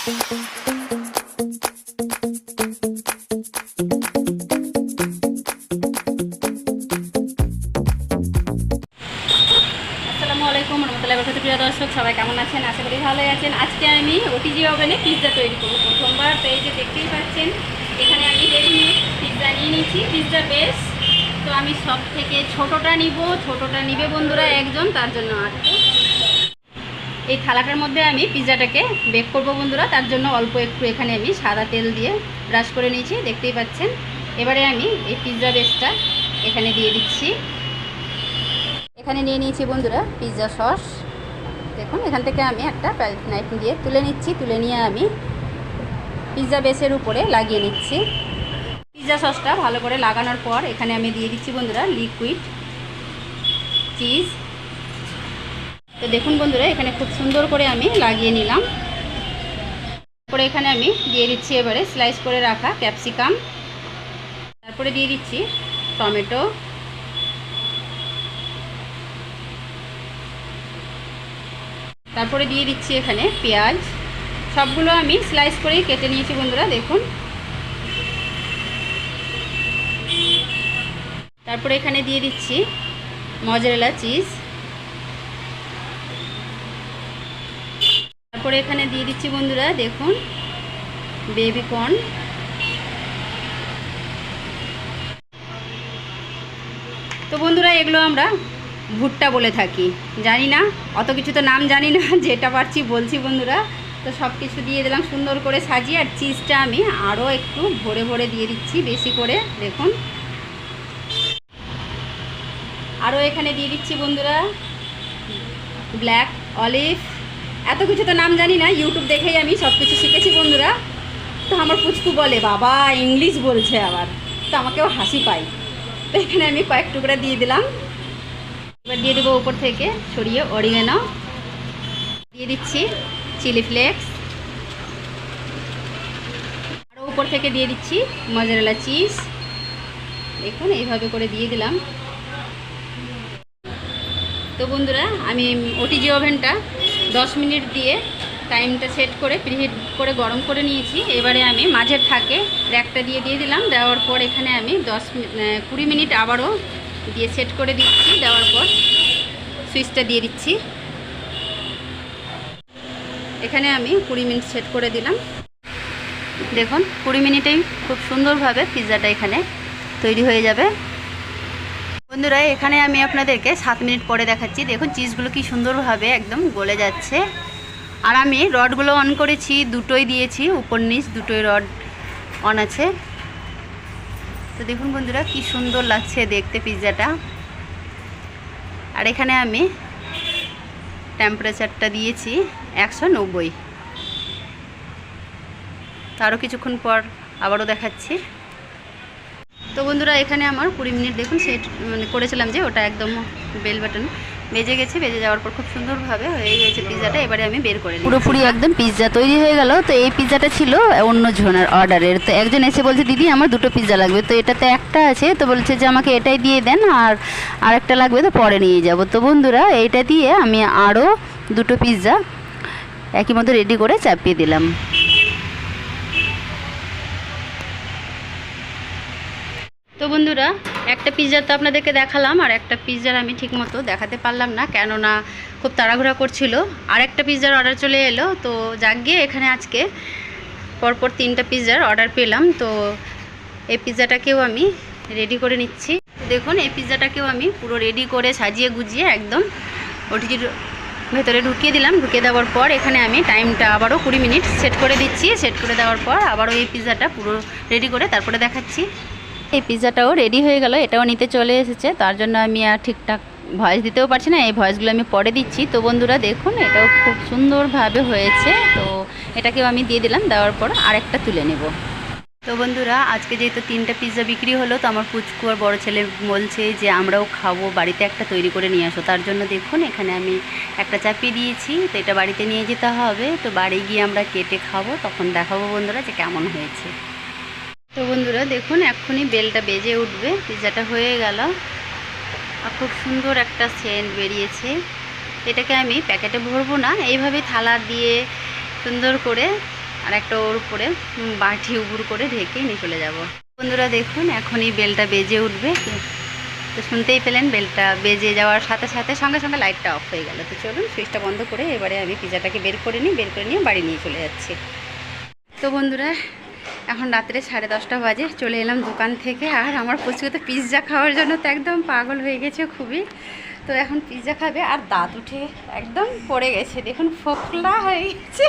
প্রিয় দর্শক সবাই কেমন আছেন? আশা করি ভালোই আছেন। আজকে আমি ওটিজি ওভেনে পিৎজা তৈরি করব প্রথমবার। তো এই যে দেখতেই পাচ্ছেন এখানে আমি রেডিমেড পিৎজা নিয়ে নিচ্ছি, পিৎজা বেস। তো আমি সব থেকে ছোটোটা নিব, ছোটোটা নিবে বন্ধুরা একজন, তার জন্য 8টা। এই থালাটার মধ্যে আমি পিৎজাটাকে বেক করব বন্ধুরা, তার জন্য অল্প একটু এখানে আমি সাদা তেল দিয়ে ব্রাশ করে নিয়েছি, দেখতেই পাচ্ছেন। এবারে আমি এই পিৎজা বেসটা এখানে দিয়ে দিচ্ছি। এখানে নিয়ে নিয়েছি বন্ধুরা পিৎজা সস। দেখুন এখান থেকে আমি একটা প্যালেট নাইফ দিয়ে তুলে নিচ্ছি, তুলে নিয়ে আমি পিৎজা বেসের উপরে লাগিয়ে নিচ্ছি। পিৎজা সসটা ভালো করে লাগানোর পর এখানে আমি দিয়ে দিচ্ছি বন্ধুরা লিকুইড চিজ। তো দেখুন বন্ধুরা এখানে খুব সুন্দর করে আমি লাগিয়ে নিলাম। তারপরে এখানে আমি দিয়ে দিচ্ছি এবারে স্লাইস করে রাখা ক্যাপসিকাম, তারপরে দিয়ে দিচ্ছি টমেটো, তারপরে দিয়ে দিচ্ছি এখানে পেঁয়াজ। সবগুলো আমি স্লাইস করেই কেটে নিয়েছি বন্ধুরা, দেখুন। তারপরে এখানে দিয়ে দিচ্ছি মজারেলা চিজ, তারপরে এখানে দিয়ে দিচ্ছি বন্ধুরা দেখুন বেবি কর্ন। তো বন্ধুরা এগুলো আমরা ভুট্টা বলে থাকি, জানি না অত কিছু তো নাম জানি না, যেটা পারছি বলছি বন্ধুরা। তো সব কিছু দিয়ে দিলাম সুন্দর করে সাজিয়ে, আর চিজটা আমি আরও একটু ভরে ভরে দিয়ে দিচ্ছি বেশি করে, দেখুন। আরও এখানে দিয়ে দিচ্ছি বন্ধুরা ব্ল্যাক অলিভ। এত কিছু তো নাম জানি না, ইউটিউব দেখেই আমি সব কিছু শিখেছি বন্ধুরা। তো আমার পুচকু বলে বাবা ইংলিশ বলছে আবার, তো আমাকেও হাসি পায়। তো এখানে আমি কয়েক টুকরা দিয়ে দিলাম। এবার দিয়ে দেবো উপর থেকে ছড়িয়ে অরিগানো, দিয়ে দিচ্ছি চিলি ফ্লেক্স, আরও উপর থেকে দিয়ে দিচ্ছি মজারেলা চিজ। দেখুন এইভাবে করে দিয়ে দিলাম। তো বন্ধুরা আমি ওটিজি ওভেনটা 10 মিনিট দিয়ে টাইমটা সেট করে প্রিহিট করে গরম করে নিয়েছি। এবারে আমি মাঝের থাকে র্যাকটা দিয়ে দিলাম। দেওয়ার পর এখানে আমি 20 মিনিট আবারও দিয়ে সেট করে দিচ্ছি। দেওয়ার পর সুইচটা দিয়ে দিচ্ছি। এখানে আমি 20 মিনিট সেট করে দিলাম। দেখুন 20 মিনিটেই খুব সুন্দরভাবে পিৎজাটা এখানে তৈরি হয়ে যাবে বন্ধুরা। এখানে আমি আপনাদেরকে 7 মিনিট পরে দেখাচ্ছি। দেখুন চিজগুলো কি সুন্দরভাবে একদম গলে যাচ্ছে। আর আমি রডগুলো অন করেছি, দুটোই দিয়েছি, উপর নিচ দুটোই রড অন আছে। তো দেখুন বন্ধুরা কি সুন্দর লাগছে দেখতে পিৎজাটা। আর এখানে আমি টেম্পারেচারটা দিয়েছি 190। তো আরও কিছুক্ষণ পর আবারও দেখাচ্ছি। তো বন্ধুরা এখানে আমার 20 মিনিট দেখুন সেট করেছিলাম যে ওটা একদম বেল বাটন বেজে গেছে। বেজে যাওয়ার পর খুব সুন্দরভাবে হয়ে গেছে পিৎজাটা। এবারে আমি বের করে নিই। পুরোপুরি একদম পিৎজা তৈরি হয়ে গেল। তো এই পিৎজাটা ছিল অন্য জনের অর্ডারের। তো একজন এসে বলছে দিদি আমার 2টো পিৎজা লাগবে। তো এটাতে একটা আছে, তো বলছে যে আমাকে এটাই দিয়ে দেন, আর আরেকটা লাগবে তো পরে নিয়ে যাব। তো বন্ধুরা এইটা দিয়ে আমি আরও 2টো পিৎজা একই মতো রেডি করে চাপিয়ে দিলাম। তো বন্ধুরা একটা পিৎজা তো আপনাদেরকে দেখালাম, আর একটা পিৎজার আমি ঠিকমতো দেখাতে পারলাম না, কেননা খুব তাড়াহুড়া করছিল। আর একটা পিৎজার অর্ডার চলে এলো। তো যাক গিয়ে এখানে আজকে পরপর 3টা পিৎজার অর্ডার পেলাম। তো এই পিৎজাটাকেও আমি রেডি করে নিচ্ছি। দেখুন এই পিৎজাটাকেও আমি পুরো রেডি করে সাজিয়ে গুজিয়ে একদম ওটিজির ভেতরে ঢুকিয়ে দিলাম। ঢুকিয়ে দেওয়ার পর এখানে আমি টাইমটা আবারও 20 মিনিট সেট করে দিচ্ছি। সেট করে দেওয়ার পর আবারও এই পিৎজাটা পুরো রেডি করে তারপরে দেখাচ্ছি। এই পিৎজাটাও রেডি হয়ে গেল, এটাও নিতে চলে এসেছে। তার জন্য আমি আর ঠিকঠাক ভয়েস দিতেও পারছি না, এই ভয়েসগুলো আমি পরে দিচ্ছি। তো বন্ধুরা দেখুন এটাও খুব সুন্দরভাবে হয়েছে। তো এটাকেও আমি দিয়ে দিলাম। দেওয়ার পর আরেকটা তুলে নেব। তো বন্ধুরা আজকে যেহেতু 3টা পিৎজা বিক্রি হলো, তো আমার পুচকু আর বড় ছেলে বলছে যে আমরাও খাবো, বাড়িতে একটা তৈরি করে নিয়ে আসো। তার জন্য দেখুন এখানে আমি একটা চাপিয়ে দিয়েছি। তো এটা বাড়িতে নিয়ে যেতে হবে। তো বাড়ি গিয়ে আমরা কেটে খাবো, তখন দেখাবো বন্ধুরা যে কেমন হয়েছে। তো বন্ধুরা দেখুন এক্ষুনি বেলটা বেজে উঠবে, পিৎজাটা হয়ে গেল। আর খুব সুন্দর একটা সেন্ট বেরিয়েছে। এটাকে আমি প্যাকেটে ভরবো না, এইভাবে থালা দিয়ে সুন্দর করে আর একটা ওর উপরে বাটি উপর করে ঢেকে নিয়ে চলে যাব। বন্ধুরা দেখুন এখনই বেলটা বেজে উঠবে, তো শুনতেই পেলেন বেলটা বেজে যাওয়ার সাথে সাথে সঙ্গে সঙ্গে লাইটটা অফ হয়ে গেল। তো চলুন সুইচটা বন্ধ করে এবারে আমি পিজাটাকে বের করে নিয়ে বাড়ি নিয়ে চলে যাচ্ছি। তো বন্ধুরা এখন রাত্রে 10:30 বাজে, চলে এলাম দোকান থেকে। আর আমার পুচকু তো পিৎজা খাওয়ার জন্য তো একদম পাগল হয়ে গেছে খুবই। তো এখন পিৎজা খাবে আর দাঁত উঠে একদম পড়ে গেছে, দেখুন ফোকলা হয়ে গেছে।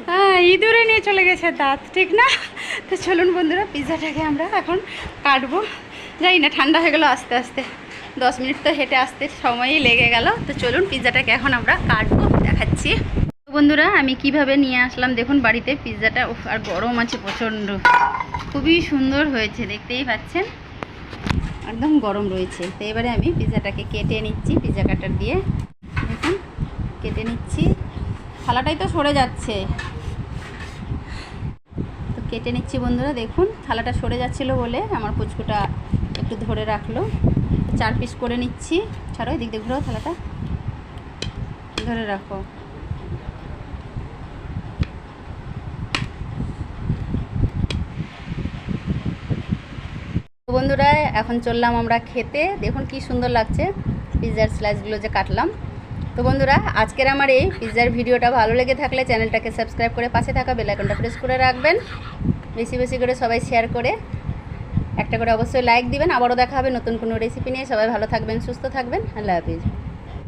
হ্যাঁ, ইঁদুরে নিয়ে চলে গেছে দাঁত, ঠিক না? তো চলুন বন্ধুরা পিৎজাটাকে আমরা এখন কাটবো। জানি না ঠান্ডা হয়ে গেলো আস্তে আস্তে, 10 মিনিট তো হেঁটে আসতে সময়ই লেগে গেল। তো চলুন পিৎজাটাকে এখন আমরা কাটবো, দেখাচ্ছি। বন্ধুরা আমি কিভাবে নিয়ে আসলাম দেখুন বাড়িতে পিৎজাটা। আর গরম আছে প্রচণ্ড, খুবই সুন্দর হয়েছে, দেখতেই পাচ্ছেন একদম গরম রয়েছে। তো এবারে আমি পিৎজাটাকে কেটে নিচ্ছি পিৎজা কাটার দিয়ে, দেখুন কেটে নিচ্ছি। থালাটাই তো সরে যাচ্ছে, তো কেটে নিচ্ছি বন্ধুরা। দেখুন থালাটা সরে যাচ্ছিল বলে আমার পুচকুটা একটু ধরে রাখলো। 4 পিস করে নিচ্ছি। ছাড়ো এদিক দিয়ে ঘুরাও, থালাটা ধরে রাখো। বন্ধুরা এখন চললাম আমরা খেতে। দেখুন কি সুন্দর লাগছে পিৎজার স্লাইসগুলো যে কাটলাম। তো বন্ধুরা আজকের আমার এই পিৎজার ভিডিওটা ভালো লেগে থাকলে চ্যানেলটাকে সাবস্ক্রাইব করে পাশে থাকা বেল আইকনটা প্রেস করে রাখবেন। বেশি বেশি করে সবাই শেয়ার করে একটা করে অবশ্যই লাইক দিবেন। আবারও দেখা হবে নতুন কোনো রেসিপি নিয়ে। সবাই ভালো থাকবেন, সুস্থ থাকবেন। আল্লাহ হাফিজ।